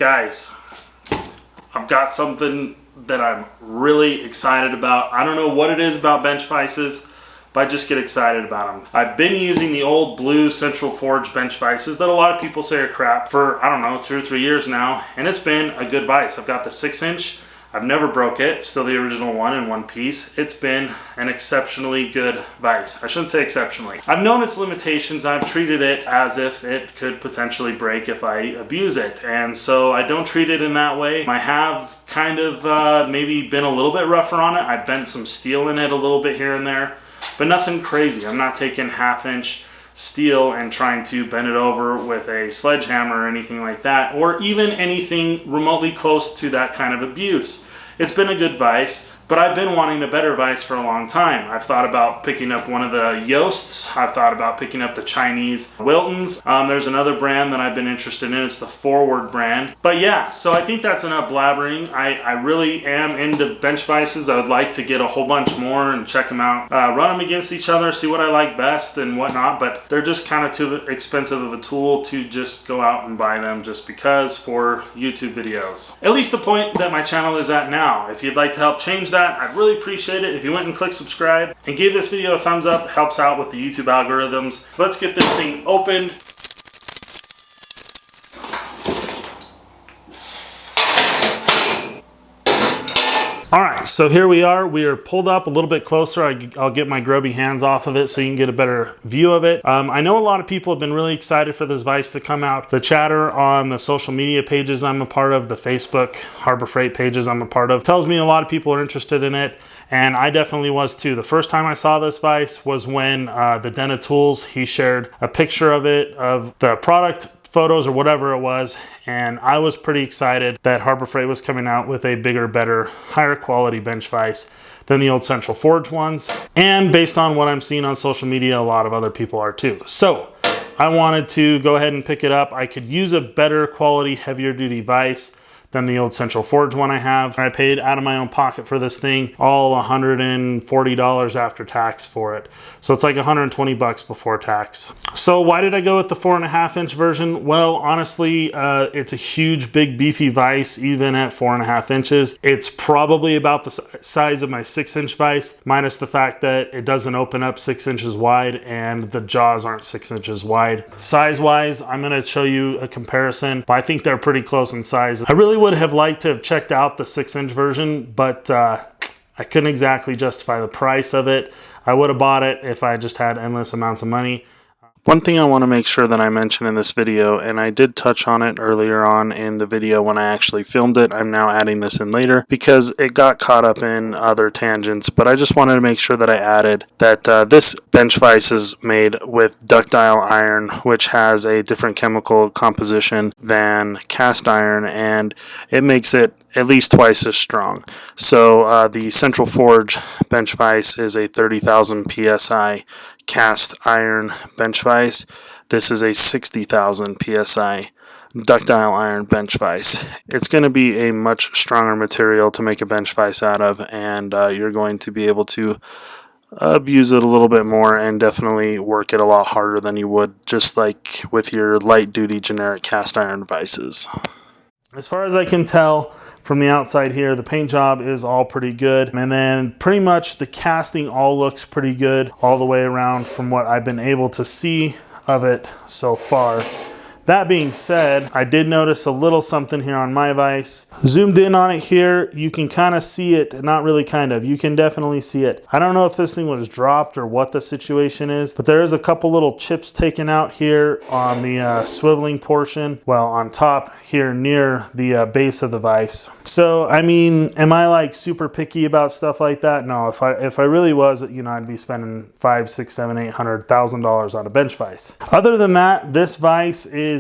Guys, I've got something that I'm really excited about. I don't know what it is about bench vises, but I just get excited about them. I've been using the old blue Central Forge bench vises that a lot of people say are crap for, I don't know, 2 or 3 years now, and it's been a good vise. I've got the 6-inch. I've never broke it, still the original one in one piece. It's been an exceptionally good vise. I shouldn't say exceptionally. I've known its limitations. I've treated it as if it could potentially break if I abuse it. And so I don't treat it in that way. I have kind of maybe been a little bit rougher on it. I've bent some steel in it a little bit here and there, but nothing crazy. I'm not taking 1/2-inch steel and trying to bend it over with a sledgehammer or anything like that, or even anything remotely close to that kind of abuse. It's been a good vise, but I've been wanting a better vise for a long time. I've thought about picking up one of the Yoasts. I've thought about picking up the Chinese Wiltons. There's another brand that I've been interested in. It's the Forward brand. But yeah, so I think that's enough blabbering. I really am into bench vises. I would like to get a whole bunch more and check them out. Run them against each other, see what I like best and whatnot, but they're just kind of too expensive of a tool to just go out and buy them just because for YouTube videos. At least the point that my channel is at now. If you'd like to help change that, I'd really appreciate it if you went and clicked subscribe and gave this video a thumbs up. It helps out with the YouTube algorithms. Let's get this thing opened. All right, so here we are. We are pulled up a little bit closer. I'll get my grubby hands off of it so you can get a better view of it. I know a lot of people have been really excited for this vise to come out. The chatter on the social media pages I'm a part of, the Facebook Harbor Freight pages I'm a part of, tells me a lot of people are interested in it, and I definitely was too. The first time I saw this vise was when the Den of Tools, he shared a picture of it, of the product photos or whatever it was, and I was pretty excited that Harbor Freight was coming out with a bigger, better, higher quality bench vise than the old Central Forge ones. And based on what I'm seeing on social media, a lot of other people are too. So I wanted to go ahead and pick it up. I could use a better quality, heavier duty vise than the old Central Forge one I have. I paid out of my own pocket for this thing, all $140 after tax for it. So it's like 120 bucks before tax. So why did I go with the 4.5-inch version? Well, honestly, it's a huge, big, beefy vise, even at 4.5 inches. It's probably about the size of my 6-inch vise, minus the fact that it doesn't open up 6 inches wide and the jaws aren't 6 inches wide. Size-wise, I'm gonna show you a comparison, but I think they're pretty close in size. I really would have liked to have checked out the 6-inch version, but I couldn't exactly justify the price of it. I would have bought it if I just had endless amounts of money. One thing I want to make sure that I mention in this video, and I did touch on it earlier on in the video when I actually filmed it, I'm now adding this in later because it got caught up in other tangents, but I just wanted to make sure that I added that this bench vise is made with ductile iron, which has a different chemical composition than cast iron, and it makes it at least twice as strong. So the Central Forge bench vise is a 30,000 psi cast iron bench vise. This is a 60,000 psi ductile iron bench vise. It's going to be a much stronger material to make a bench vise out of, and you're going to be able to abuse it a little bit more and definitely work it a lot harder than you would just like with your light duty generic cast iron vises. As far as I can tell from the outside here, the paint job is all pretty good. And then pretty much the casting all looks pretty good all the way around from what I've been able to see of it so far. That being said, I did notice a little something here on my vise. Zoomed in on it here, you can kind of see it, not really kind of, you can definitely see it. I don't know if this thing was dropped or what the situation is, but there is a couple little chips taken out here on the swiveling portion, well, on top here near the base of the vise. So, I mean, am I like super picky about stuff like that? No, if I really was, you know, I'd be spending $500, $600, $700, $800,000 on a bench vise. Other than that, this vise is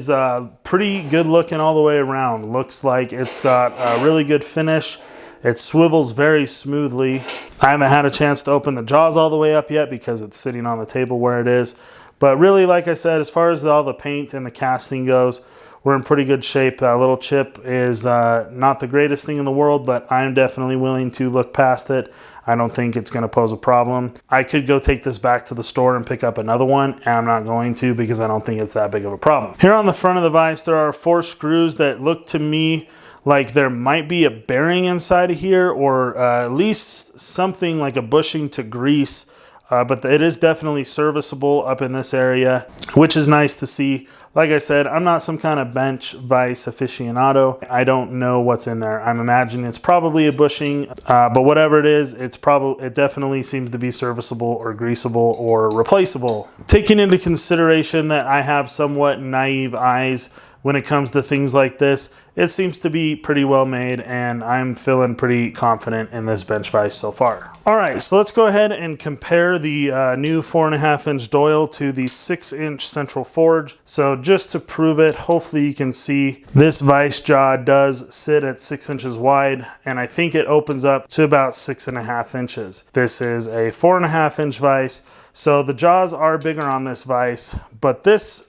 pretty good looking all the way around. Looks like it's got a really good finish. It swivels very smoothly. I haven't had a chance to open the jaws all the way up yet because it's sitting on the table where it is. But really, like I said, as far as all the paint and the casting goes, we're in pretty good shape. That little chip is not the greatest thing in the world, but I'm definitely willing to look past it. I don't think it's going to pose a problem. I could go take this back to the store and pick up another one, and I'm not going to because I don't think it's that big of a problem. Here on the front of the vise, there are 4 screws that look to me like there might be a bearing inside of here, or at least something like a bushing to grease. But it is definitely serviceable up in this area, which is nice to see. Like I said, I'm not some kind of bench vise aficionado. I don't know what's in there. I'm imagining it's probably a bushing, but whatever it is, it definitely seems to be serviceable or greasable or replaceable. Taking into consideration that I have somewhat naive eyes when it comes to things like this, it seems to be pretty well made, and I'm feeling pretty confident in this bench vise so far. All right, so let's go ahead and compare the new 4.5-inch Doyle to the 6-inch central forge. So just to prove it, hopefully you can see this vise jaw does sit at 6 inches wide, and I think it opens up to about 6.5 inches. This is a 4.5-inch vise, so the jaws are bigger on this vise, but this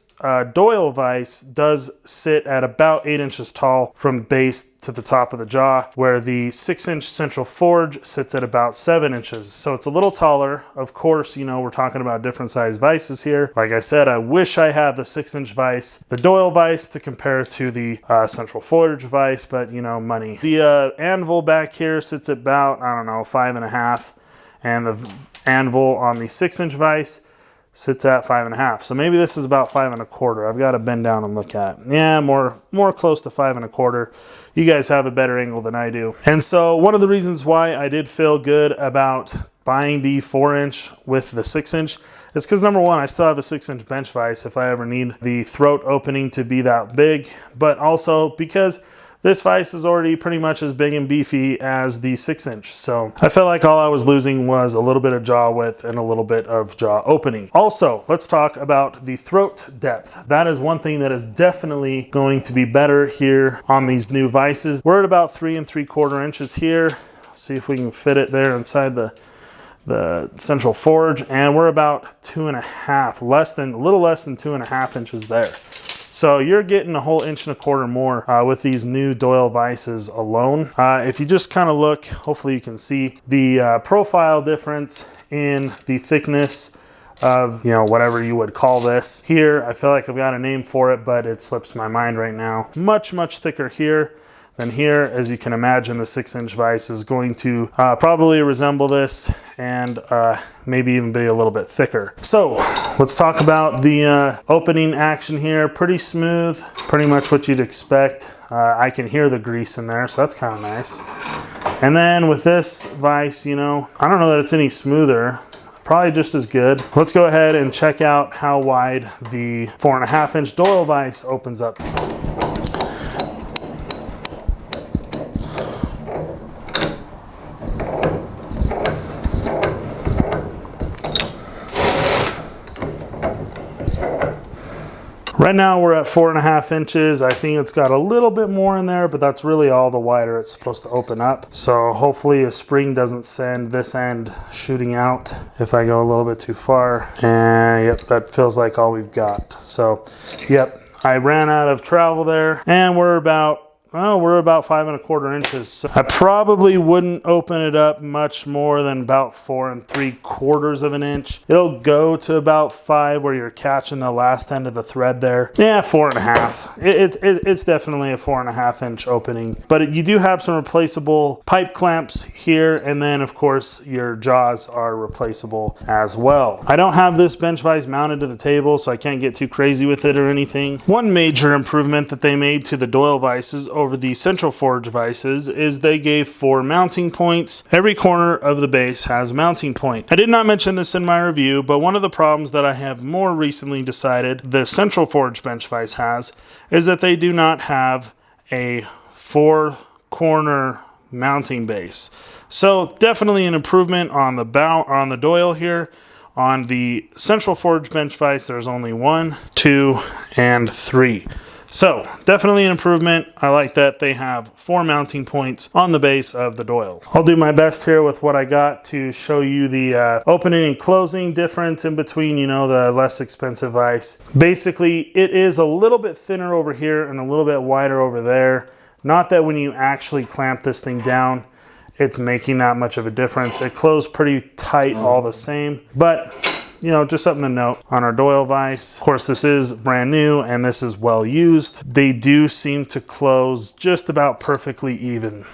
Doyle vise does sit at about 8 inches tall from base to the top of the jaw, where the 6-inch central forge sits at about 7 inches. So it's a little taller. Of course, you know, we're talking about different size vices here. Like I said, I wish I had the 6-inch vise, the Doyle vise, to compare to the central forge vise, but you know, money. The anvil back here sits at about, I don't know, 5.5, and the anvil on the 6-inch vise sits at 5.5. So maybe this is about 5.25. I've got to bend down and look at it. Yeah, more close to 5.25. You guys have a better angle than I do. And so one of the reasons why I did feel good about buying the 4-inch with the 6-inch is because, number one, I still have a 6-inch bench vise if I ever need the throat opening to be that big, but also because this vise is already pretty much as big and beefy as the 6-inch. So I felt like all I was losing was a little bit of jaw width and a little bit of jaw opening. Also, let's talk about the throat depth. That is one thing that is definitely going to be better here on these new vices. We're at about 3 3/4 inches here. See if we can fit it there inside the central forge, and we're about 2.5, a little less than 2.5 inches there. So you're getting a whole 1.25 inches more with these new Doyle vices alone. If you just kind of look, hopefully you can see the profile difference in the thickness of, you know, whatever you would call this. Here, I feel like I've got a name for it, but it slips my mind right now. Much thicker here than here. As you can imagine, the 6-inch vise is going to probably resemble this, and maybe even be a little bit thicker. So let's talk about the opening action here. Pretty smooth, pretty much what you'd expect. I can hear the grease in there, so that's kind of nice. And then with this vise, you know, I don't know that it's any smoother. Probably just as good. Let's go ahead and check out how wide the 4.5-inch Doyle vise opens up. Right now we're at 4.5 inches. I think it's got a little bit more in there, but that's really all the wider it's supposed to open up. So hopefully a spring doesn't send this end shooting out if I go a little bit too far. And yep, that feels like all we've got. So yep, I ran out of travel there, and we're about 5.25 inches. So I probably wouldn't open it up much more than about 4 3/4 inches. It'll go to about 5 where you're catching the last end of the thread there. Yeah, 4.5. It's definitely a 4.5-inch opening, but you do have some replaceable pipe clamps here, and then of course your jaws are replaceable as well. I don't have this bench vise mounted to the table, so I can't get too crazy with it or anything. One major improvement that they made to the Doyle vices over the central forge vices is they gave 4 mounting points. Every corner of the base has a mounting point. I did not mention this in my review, but one of the problems that I have more recently decided the central forge bench vise has is that they do not have a 4-corner mounting base. So definitely an improvement on the on the Doyle here. On the central forge bench vise, there's only 1, 2, and 3. So definitely an improvement. I like that they have 4 mounting points on the base of the Doyle. I'll do my best here with what I got to show you the opening and closing difference in between, you know, the less expensive vise. Basically, it is a little bit thinner over here and a little bit wider over there. Not that when you actually clamp this thing down, it's making that much of a difference. It closed pretty tight all the same, but you know, just something to note on our Doyle vise. Of course, this is brand new and this is well used. They do seem to close just about perfectly even.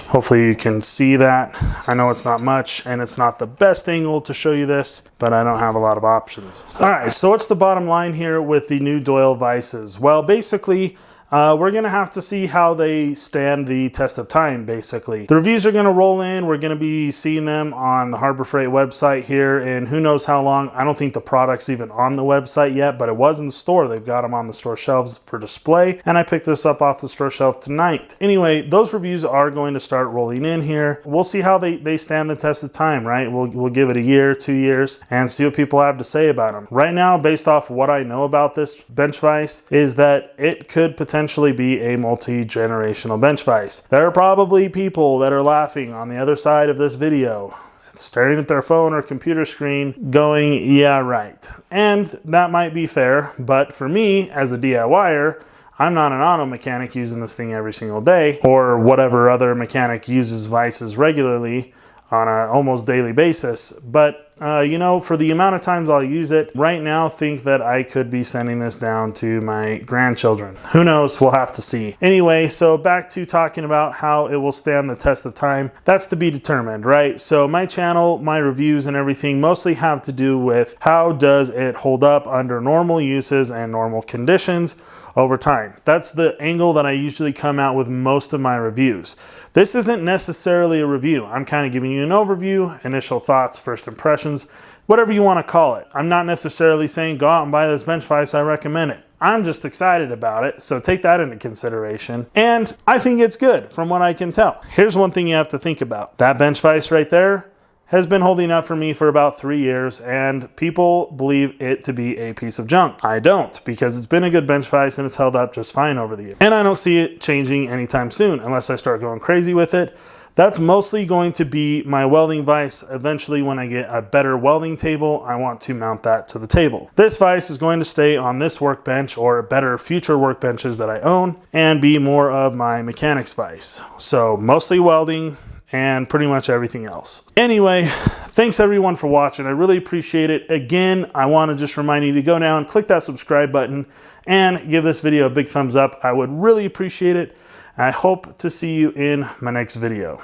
Hopefully you can see that. I know it's not much and it's not the best angle to show you this, but I don't have a lot of options. All right, so what's the bottom line here with the new Doyle vises? Well, basically, we're gonna have to see how they stand the test of time, basically. The reviews are gonna roll in. We're gonna be seeing them on the Harbor Freight website here in who knows how long. I don't think the product's even on the website yet, but it was in the store. They've got them on the store shelves for display, and I picked this up off the store shelf tonight. Anyway, those reviews are going to start rolling in here. We'll see how they stand the test of time, right? We'll give it a year, 2 years, and see what people have to say about them. Right now, based off what I know about this bench vise, is that it could potentially be a multi-generational bench vise. There are probably people that are laughing on the other side of this video, staring at their phone or computer screen going, yeah, right. And that might be fair, but for me as a DIYer, I'm not an auto mechanic using this thing every single day, or whatever other mechanic uses vises regularly on an almost daily basis. But you know, for the amount of times I'll use it, right now think that I could be sending this down to my grandchildren. Who knows? We'll have to see. Anyway, so back to talking about how it will stand the test of time. That's to be determined, right? So my channel, my reviews and everything mostly have to do with how does it hold up under normal uses and normal conditions over time. That's the angle that I usually come out with most of my reviews. This isn't necessarily a review. I'm kind of giving you an overview, initial thoughts, first impressions, whatever you want to call it. I'm not necessarily saying go out and buy this bench vise, I recommend it. I'm just excited about it, so take that into consideration. And I think it's good from what I can tell. Here's one thing you have to think about. That bench vise right there has been holding up for me for about 3 years, and people believe it to be a piece of junk. I don't, because it's been a good bench vise and it's held up just fine over the years. And I don't see it changing anytime soon unless I start going crazy with it. That's mostly going to be my welding vise. Eventually, when I get a better welding table, I want to mount that to the table. This vise is going to stay on this workbench or better future workbenches that I own and be more of my mechanics vise. So mostly welding and pretty much everything else. Anyway, thanks everyone for watching. I really appreciate it. Again, I want to just remind you to go down, click that subscribe button, and give this video a big thumbs up. I would really appreciate it. I hope to see you in my next video.